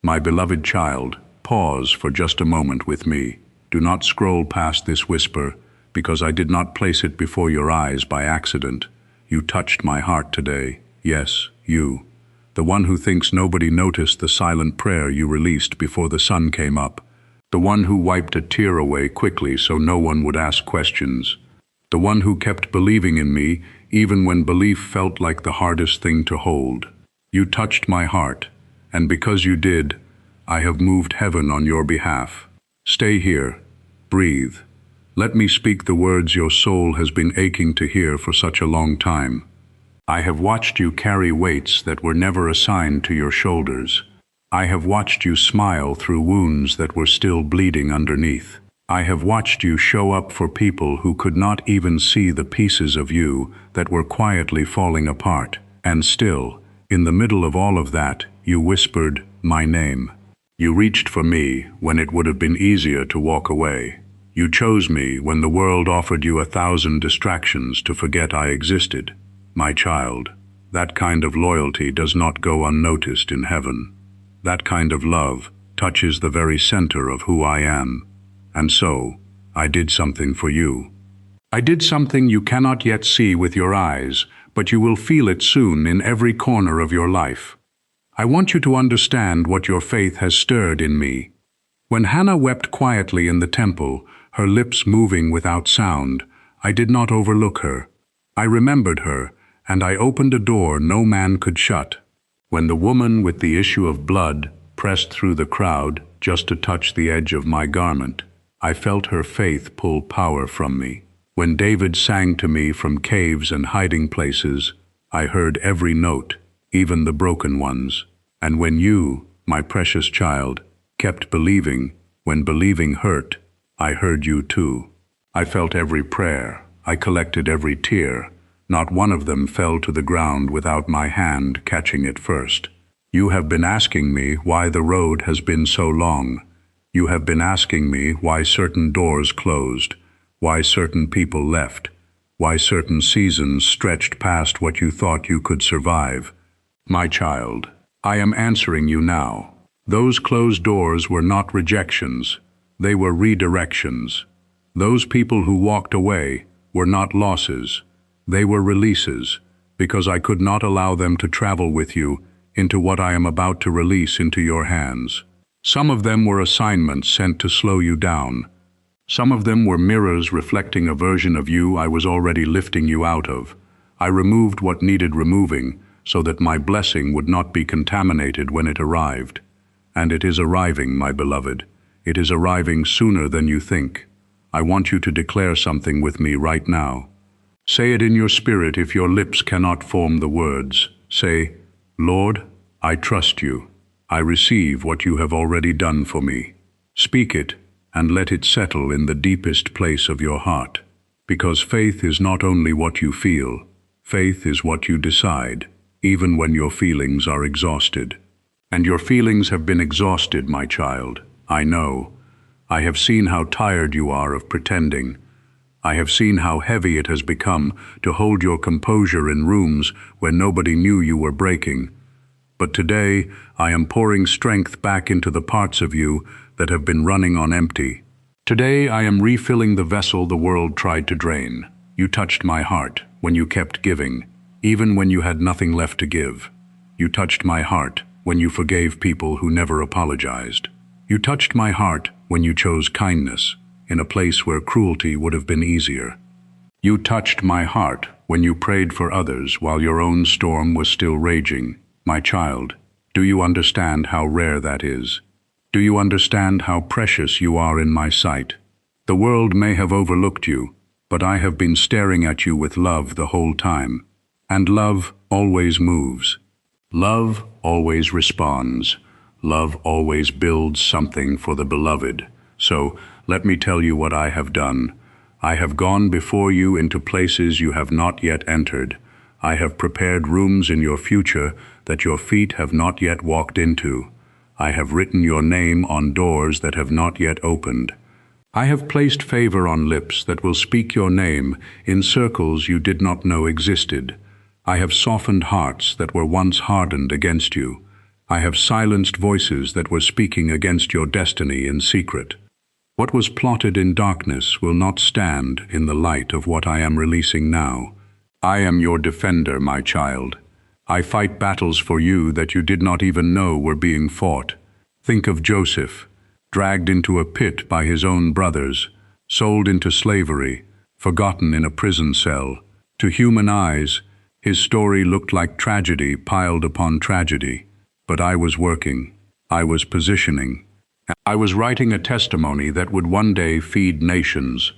My beloved child, pause for just a moment with me. Do not scroll past this whisper, because I did not place it before your eyes by accident. You touched my heart today. Yes, you. The one who thinks nobody noticed the silent prayer you released before the sun came up. The one who wiped a tear away quickly so no one would ask questions. The one who kept believing in me even when belief felt like the hardest thing to hold. You touched my heart, and because you did, I have moved heaven on your behalf. Stay here. Breathe. Let me speak the words your soul has been aching to hear for such a long time. I have watched you carry weights that were never assigned to your shoulders. I have watched you smile through wounds that were still bleeding underneath. I have watched you show up for people who could not even see the pieces of you that were quietly falling apart. And still, in the middle of all of that, you whispered my name. You reached for me when it would have been easier to walk away. You chose me when the world offered you 1,000 distractions to forget I existed. My child, that kind of loyalty does not go unnoticed in heaven. That kind of love touches the very center of who I am. And so, I did something for you. I did something you cannot yet see with your eyes, but you will feel it soon in every corner of your life. I want you to understand what your faith has stirred in me. When Hannah wept quietly in the temple, her lips moving without sound, I did not overlook her. I remembered her, and I opened a door no man could shut. When the woman with the issue of blood pressed through the crowd just to touch the edge of my garment, I felt her faith pull power from me. When David sang to me from caves and hiding places, I heard every note, even the broken ones. And when you, my precious child, kept believing, when believing hurt, I heard you too. I felt every prayer. I collected every tear. Not one of them fell to the ground without my hand catching it first. You have been asking me why the road has been so long. You have been asking me why certain doors closed, why certain people left, why certain seasons stretched past what you thought you could survive. My child, I am answering you now. Those closed doors were not rejections. They were redirections. Those people who walked away were not losses. They were releases, because I could not allow them to travel with you into what I am about to release into your hands. Some of them were assignments sent to slow you down. Some of them were mirrors reflecting a version of you I was already lifting you out of. I removed what needed removing so that my blessing would not be contaminated when it arrived. And it is arriving, my beloved. It is arriving sooner than you think. I want you to declare something with me right now. Say it in your spirit if your lips cannot form the words. Say, Lord, I trust you. I receive what you have already done for me. Speak it, and let it settle in the deepest place of your heart. Because faith is not only what you feel, faith is what you decide, even when your feelings are exhausted. And your feelings have been exhausted, my child. I know. I have seen how tired you are of pretending. I have seen how heavy it has become to hold your composure in rooms where nobody knew you were breaking. But today, I am pouring strength back into the parts of you that have been running on empty. Today, I am refilling the vessel the world tried to drain. You touched my heart when you kept giving, even when you had nothing left to give. You touched my heart when you forgave people who never apologized. You touched my heart when you chose kindness in a place where cruelty would have been easier. You touched my heart when you prayed for others while your own storm was still raging. My child, do you understand how rare that is? Do you understand how precious you are in my sight? The world may have overlooked you, but I have been staring at you with love the whole time. And love always moves. Love always responds. Love always builds something for the beloved. So, let me tell you what I have done. I have gone before you into places you have not yet entered. I have prepared rooms in your future that your feet have not yet walked into. I have written your name on doors that have not yet opened. I have placed favor on lips that will speak your name in circles you did not know existed. I have softened hearts that were once hardened against you. I have silenced voices that were speaking against your destiny in secret. What was plotted in darkness will not stand in the light of what I am releasing now. I am your defender, my child. I fight battles for you that you did not even know were being fought. Think of Joseph, dragged into a pit by his own brothers, sold into slavery, forgotten in a prison cell. To human eyes, his story looked like tragedy piled upon tragedy. But I was working. I was positioning. I was writing a testimony that would one day feed nations.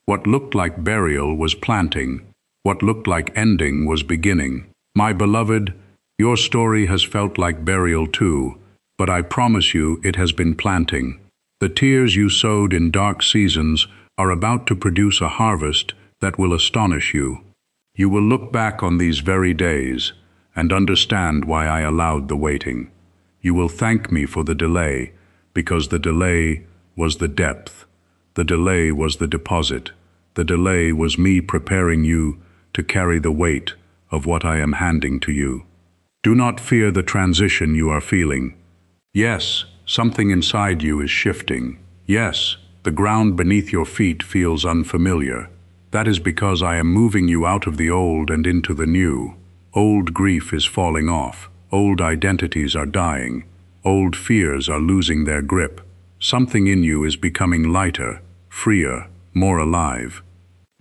What looked like burial was planting. What looked like ending was beginning. My beloved, your story has felt like burial too, but I promise you it has been planting. The tears you sowed in dark seasons are about to produce a harvest that will astonish you. You will look back on these very days and understand why I allowed the waiting. You will thank me for the delay, because the delay was the depth. The delay was the deposit. The delay was me preparing you to carry the weight of what I am handing to you. Do not fear the transition you are feeling. Yes, something inside you is shifting. Yes, the ground beneath your feet feels unfamiliar. That is because I am moving you out of the old and into the new. Old grief is falling off. Old identities are dying. Old fears are losing their grip. Something in you is becoming lighter, freer, more alive.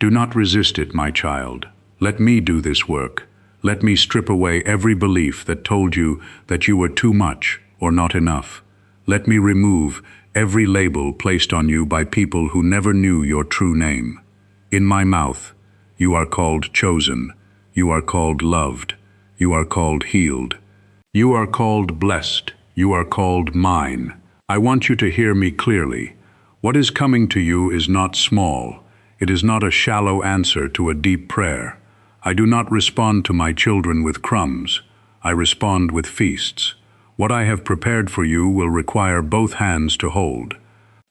Do not resist it, my child. Let me do this work. Let me strip away every belief that told you that you were too much or not enough. Let me remove every label placed on you by people who never knew your true name. In my mouth, you are called chosen. You are called loved. You are called healed. You are called blessed. You are called mine. I want you to hear me clearly. What is coming to you is not small. It is not a shallow answer to a deep prayer. I do not respond to my children with crumbs. I respond with feasts. What I have prepared for you will require both hands to hold.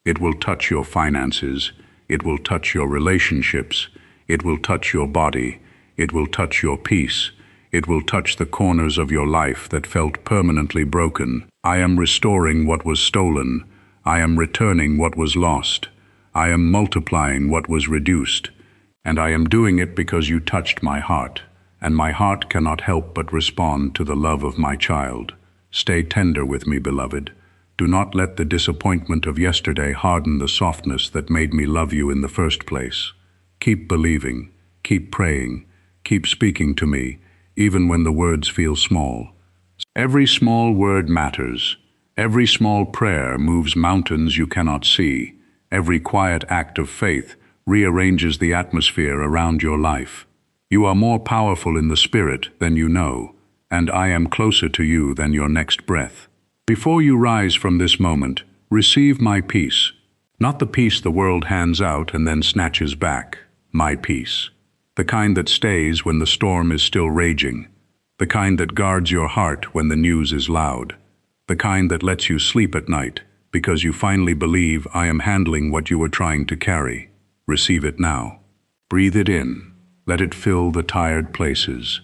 It will touch your finances. It will touch your relationships. It will touch your body. It will touch your peace. It will touch the corners of your life that felt permanently broken. I am restoring what was stolen. I am returning what was lost. I am multiplying what was reduced. And I am doing it because you touched my heart. And my heart cannot help but respond to the love of my child. Stay tender with me, beloved. Do not let the disappointment of yesterday harden the softness that made me love you in the first place. Keep believing. Keep praying. Keep speaking to me, even when the words feel small. Every small word matters. Every small prayer moves mountains you cannot see. Every quiet act of faith rearranges the atmosphere around your life. You are more powerful in the spirit than you know, and I am closer to you than your next breath. Before you rise from this moment, receive my peace. Not the peace the world hands out and then snatches back. My peace. The kind that stays when the storm is still raging. The kind that guards your heart when the news is loud. The kind that lets you sleep at night because you finally believe I am handling what you were trying to carry. Receive it now. Breathe it in. Let it fill the tired places.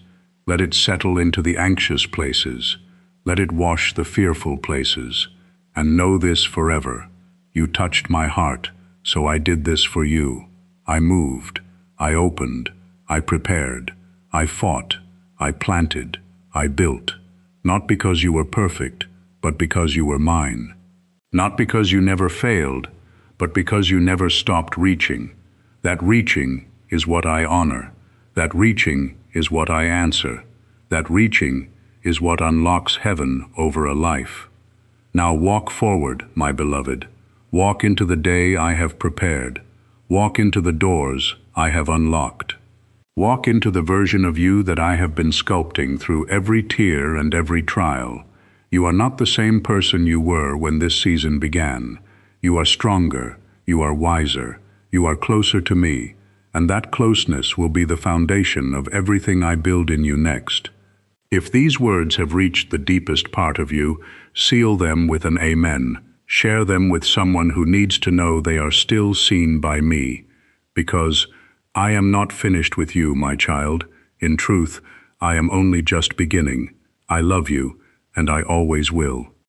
Let it settle into the anxious places. Let it wash the fearful places. And know this forever. You touched my heart, so I did this for you. I moved. I opened. I prepared. I fought. I planted. I built. Not because you were perfect, but because you were mine. Not because you never failed, but because you never stopped reaching. That reaching is what I honor. That reaching is what I answer. That reaching is what unlocks heaven over a life. Now walk forward, my beloved. Walk into the day I have prepared. Walk into the doors I have unlocked. Walk into the version of you that I have been sculpting through every tear and every trial. You are not the same person you were when this season began. You are stronger. You are wiser. You are closer to me. And that closeness will be the foundation of everything I build in you next. If these words have reached the deepest part of you, seal them with an amen. Share them with someone who needs to know they are still seen by me. Because I am not finished with you, my child. In truth, I am only just beginning. I love you, and I always will.